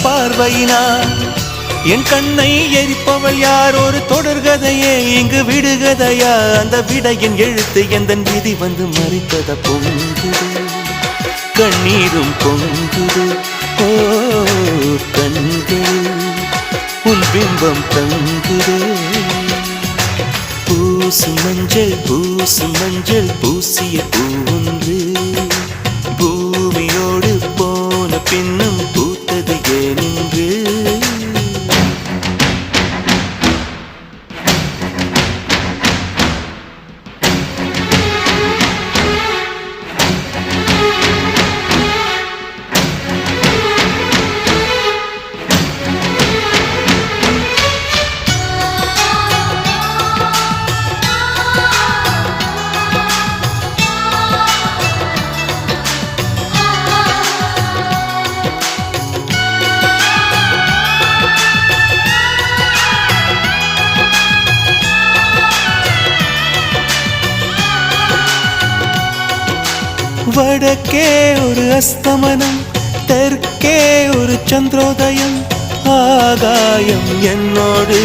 பார்வையினார் என் கண்ணை எரிப்பவள் யார்? ஒரு தொடர்கதையே இங்கு விடுகதையா? அந்த விடையின் எழுத்து எந்தன் விதி வந்து மறித்தத பொங்குது, கண்ணீரும் பொங்குது. ஓ கண்கள் உன் பிம்பம் தங்குதே. பூசும் மஞ்சள் பூசிய பூன்று பூமியோடு போன பின்னும் பூத்தது ஏனென்று. வடக்கே ஒரு அஸ்தமனம், தெற்கே ஒரு சந்திரோதயம், ஆகாயம் என்னோடு